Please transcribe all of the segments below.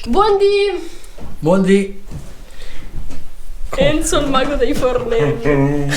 Buondì! Buondì! Enzo il mago dei fornelli.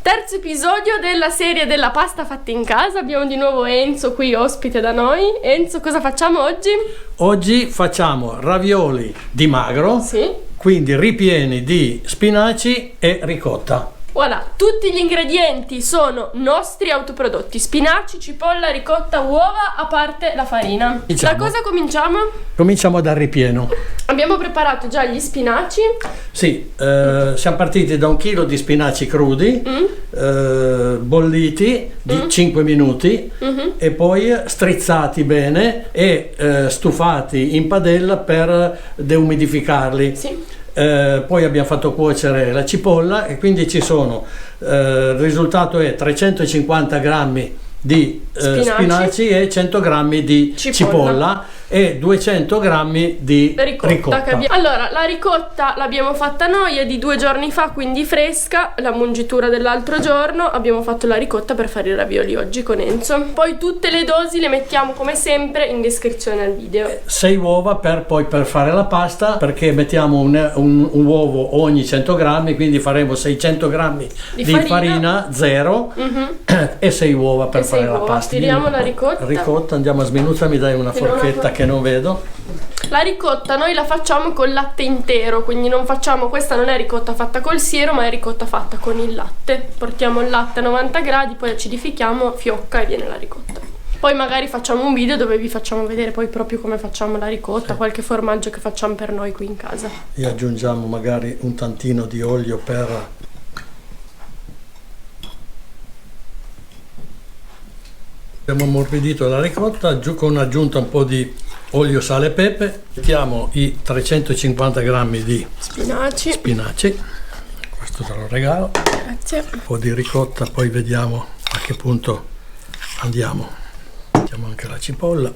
Terzo episodio della serie della pasta fatta in casa. Abbiamo di nuovo Enzo qui ospite da noi. Enzo, cosa facciamo oggi? Oggi facciamo ravioli di magro, Sì. quindi ripieni di spinaci e ricotta. Voilà, tutti gli ingredienti sono nostri autoprodotti: spinaci, cipolla, ricotta, uova, a parte la farina. Diciamo. Da cosa cominciamo? Cominciamo dal ripieno. Abbiamo preparato già gli spinaci. Sì, siamo partiti da 1 chilo di spinaci crudi, bolliti di 5 minuti e poi strizzati bene e stufati in padella per deumidificarli. Sì. Poi abbiamo fatto cuocere la cipolla e quindi ci sono, il risultato è 350 grammi di spinaci e 100 grammi di cipolla e 200 grammi di ricotta. Allora, la ricotta l'abbiamo fatta noi, è di 2 giorni fa, quindi fresca, la mungitura dell'altro giorno. Abbiamo fatto la ricotta per fare i ravioli oggi con Enzo. Poi tutte le dosi le mettiamo come sempre in descrizione al video. 6 uova per fare la pasta, perché mettiamo un uovo ogni 100 grammi, quindi faremo 600 grammi di farina zero e 6 uova per fare la pasta. Tiriamo la ricotta. Andiamo a sminuzzare, mi dai una forchetta che non vedo. La ricotta noi la facciamo col latte intero, quindi non facciamo, questa non è ricotta fatta col siero, ma è ricotta fatta con il latte. Portiamo il latte a 90 gradi, poi acidifichiamo, fiocca e viene la ricotta. Poi magari facciamo un video dove vi facciamo vedere poi proprio come facciamo la ricotta, qualche formaggio che facciamo per noi qui in casa. E aggiungiamo magari un tantino di olio per... Abbiamo ammorbidito la ricotta con aggiunta un po' di olio, sale e pepe. Mettiamo i 350 grammi di spinaci. Questo te lo regalo. Grazie. Un po' di ricotta, poi vediamo a che punto andiamo. Mettiamo anche la cipolla.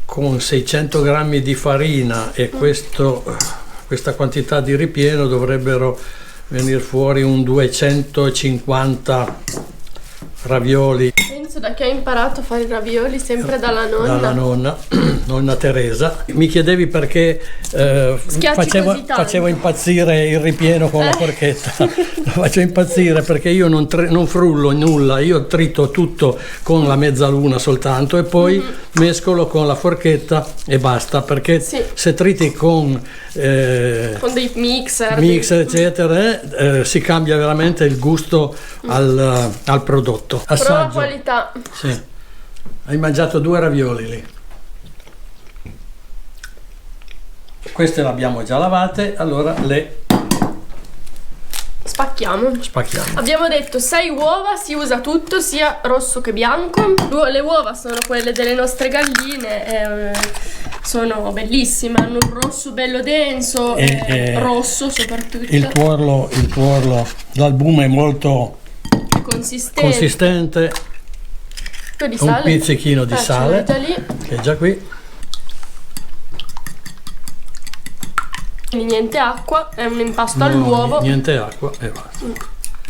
Con 600 grammi di farina e questa quantità di ripieno dovrebbero venire fuori un 250 ravioli. Penso da che hai imparato a fare i ravioli? Sempre dalla nonna? Dalla nonna Teresa. Mi chiedevi perché facevo impazzire il ripieno con la forchetta. Lo faccio impazzire perché io non frullo nulla, io trito tutto con la mezzaluna soltanto e poi mescolo con la forchetta e basta, perché se triti con dei mixer eccetera, si cambia veramente il gusto al prodotto. Assaggio. Prova qualità. Sì. Hai mangiato 2 ravioli lì. Queste le abbiamo già lavate, allora le spacchiamo. Abbiamo detto 6 uova, si usa tutto, sia rosso che bianco. Le uova sono quelle delle nostre galline, sono bellissime, hanno un rosso bello denso e rosso soprattutto. Il tuorlo, l'albume è molto consistente. Un pizzichino di sale che è già qui. Quindi niente acqua, è un impasto all'uovo. Niente acqua e basta.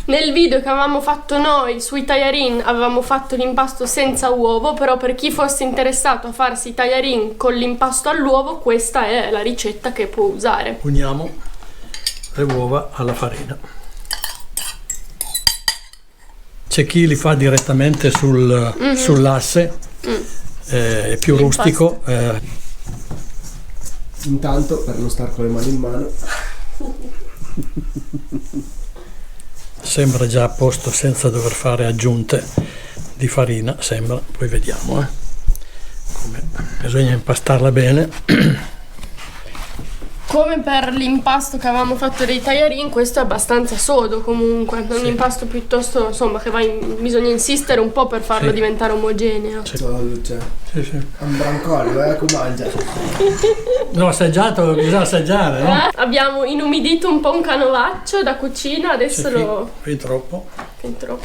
Nel video che avevamo fatto noi sui tagliarin avevamo fatto l'impasto senza uovo, però per chi fosse interessato a farsi i tagliarin con l'impasto all'uovo, questa è la ricetta che può usare. Uniamo le uova alla farina. C'è chi li fa direttamente sull'asse, è più rustico. Intanto, per non star con le mani in mano, sembra già a posto senza dover fare aggiunte di farina, sembra, poi vediamo. Bisogna impastarla bene. Come per l'impasto che avevamo fatto dei tagliarin, questo è abbastanza sodo comunque, è un impasto piuttosto, insomma, che bisogna insistere un po' per farlo diventare omogeneo. Sì. Un brancollo, come mangia? No, assaggiato, bisogna assaggiare, no? Abbiamo inumidito un po' un canovaccio da cucina, adesso fin troppo,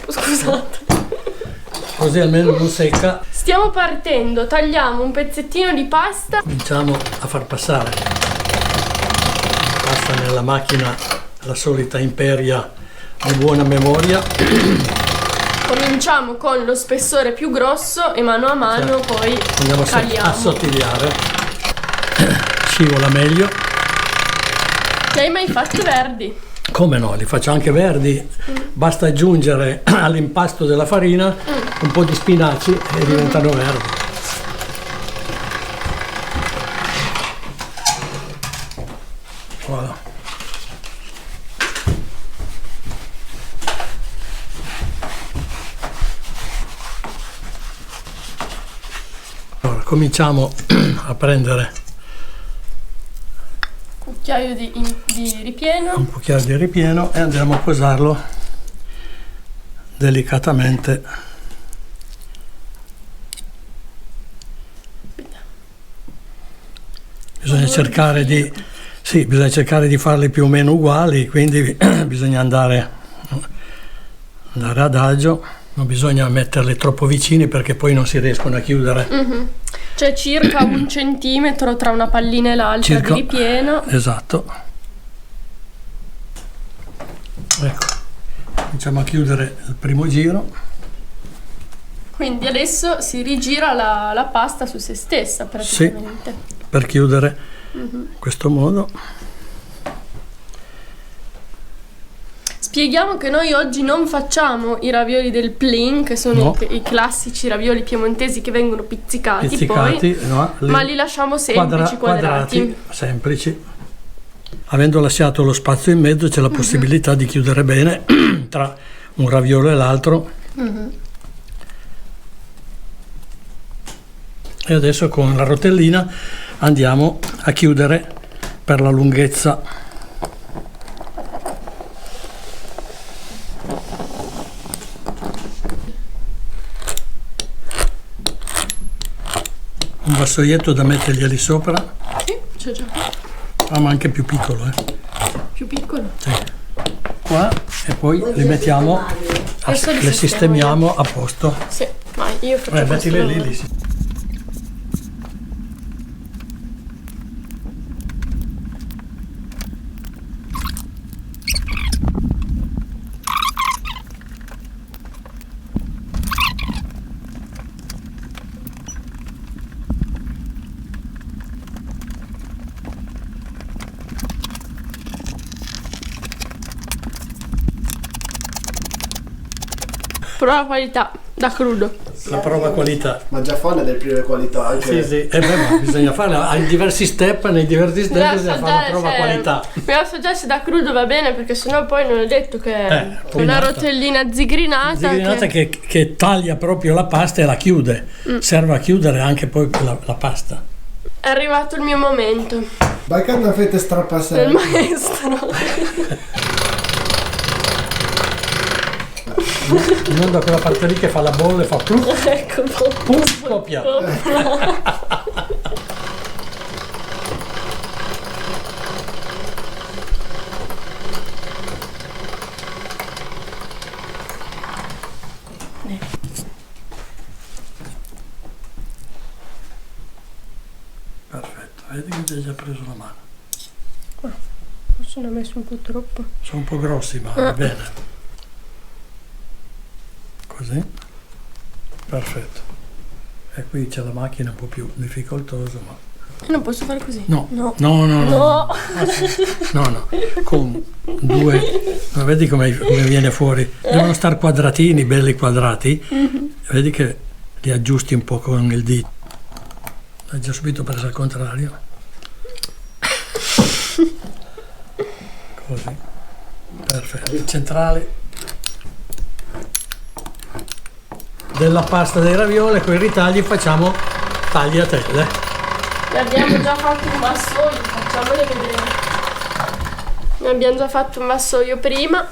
scusate. Così almeno non secca. Stiamo partendo, tagliamo un pezzettino di pasta. Cominciamo a far passare pasta nella macchina, la solita Imperia di buona memoria. Cominciamo con lo spessore più grosso e mano a mano poi andiamo caliamo. a sottigliare. scivola meglio. Li hai mai fatti verdi? Come no, li faccio anche verdi. Basta aggiungere all'impasto della farina un po' di spinaci e diventano verdi. Voilà. Allora, cominciamo a prendere Cucchiaio di ripieno. un cucchiaio di ripieno e andiamo a posarlo delicatamente. Bisogna cercare di farli più o meno uguali, quindi bisogna andare adagio, non bisogna metterli troppo vicini perché poi non si riescono a chiudere. C'è circa 1 centimetro tra una pallina e l'altra di ripieno. Esatto. Ecco, cominciamo a chiudere il primo giro. Quindi adesso si rigira la pasta su se stessa praticamente. Sì, per chiudere in questo modo. Spieghiamo che noi oggi non facciamo i ravioli del plain, che sono i classici ravioli piemontesi che vengono pizzicati poi, no, ma li lasciamo semplici, quadrati. Semplici. Avendo lasciato lo spazio in mezzo c'è la possibilità di chiudere bene tra un raviolo e l'altro. E adesso con la rotellina andiamo a chiudere per la lunghezza. Un vassoietto da metterglieli sopra. Sì, c'è già. Ah, ma anche più piccolo, Più piccolo? Sì. Qua e poi li mettiamo, le sistemiamo a posto. Sì, vai, io faccio questo mettile lavoro. lì. Prova qualità, da crudo. La prova qualità. Ma già fanno delle prime qualità anche. Sì. Ma bisogna farla nei diversi step bisogna fare la prova qualità. Mi assaggiare se da crudo va bene, perché sennò poi non è detto che è una rotellina zigrinata che taglia proprio la pasta e la chiude. Serve a chiudere anche poi la pasta. È arrivato il mio momento. Vai che non fate strappasare. Del maestro. Non da quella parte lì che fa la bolla e fa pluf, Ecco, scoppia. Perfetto, vedi che ti hai già preso la mano. Forse ne ho messo un po' troppo. Sono un po' grossi, ma va bene. Così, perfetto. E qui c'è la macchina un po' più difficoltosa, ma Non posso fare così? no. Con due, ma vedi come viene fuori, devono star quadratini, belli quadrati. Vedi che li aggiusti un po' con il dito. Hai già subito preso al contrario. Così, perfetto. Il centrale della pasta dei ravioli, con i ritagli facciamo tagliatelle. Ne abbiamo già fatto un vassoio, facciamole vedere. Ne abbiamo già fatto un vassoio prima.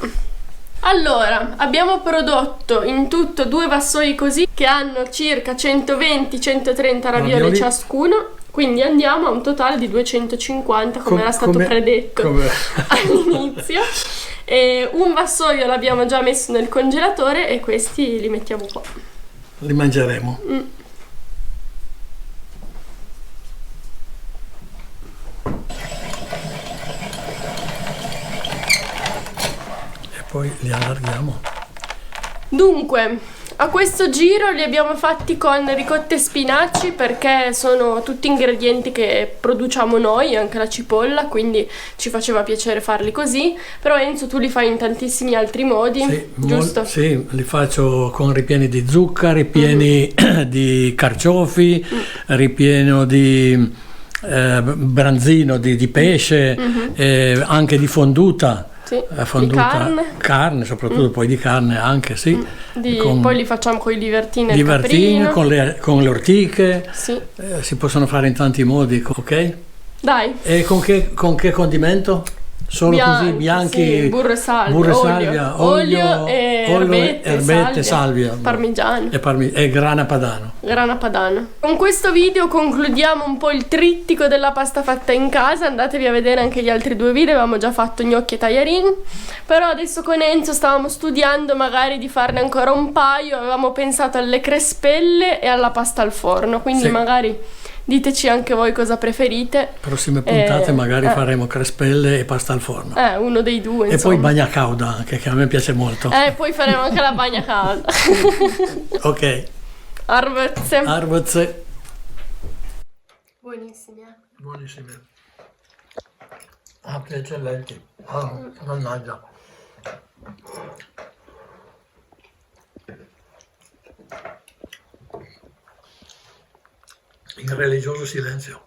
Allora, abbiamo prodotto in tutto 2 vassoi così che hanno circa 120-130 ravioli ciascuno. Quindi andiamo a un totale di 250, come era stato predetto all'inizio. E un vassoio l'abbiamo già messo nel congelatore e questi li mettiamo qua. Li mangeremo. E poi li allarghiamo. Dunque, A questo giro li abbiamo fatti con ricotta e spinaci perché sono tutti ingredienti che produciamo noi, anche la cipolla, quindi ci faceva piacere farli così. Però Enzo, tu li fai in tantissimi altri modi, sì, giusto? Sì, li faccio con ripieni di zucca, ripieni di carciofi, ripieno di branzino di pesce, anche di fonduta. Sì, fonduta, di carne soprattutto, poi di carne anche, sì. Poi li facciamo con i libertini e il libertini, caprino. con le ortiche, sì. Si possono fare in tanti modi, ok? Dai. E con che condimento? Solo così, bianchi, sì, burro e salvia, olio e erbette, salvia, parmigiano e grana padano. Con questo video concludiamo un po' il trittico della pasta fatta in casa. Andatevi a vedere anche gli altri 2 video, avevamo già fatto gnocchi e tagliarini, però adesso con Enzo stavamo studiando magari di farne ancora un paio. Avevamo pensato alle crespelle e alla pasta al forno, quindi sì. Magari diteci anche voi cosa preferite. Prossime puntate magari faremo crespelle e pasta al forno. Uno dei due, insomma. E poi bagna cauda anche, che a me piace molto. Poi faremo anche la bagna calda. Ok. Arvezze. Buonissimi, Buonissimi. Che eccellenti. Mannaggia. In religioso silenzio.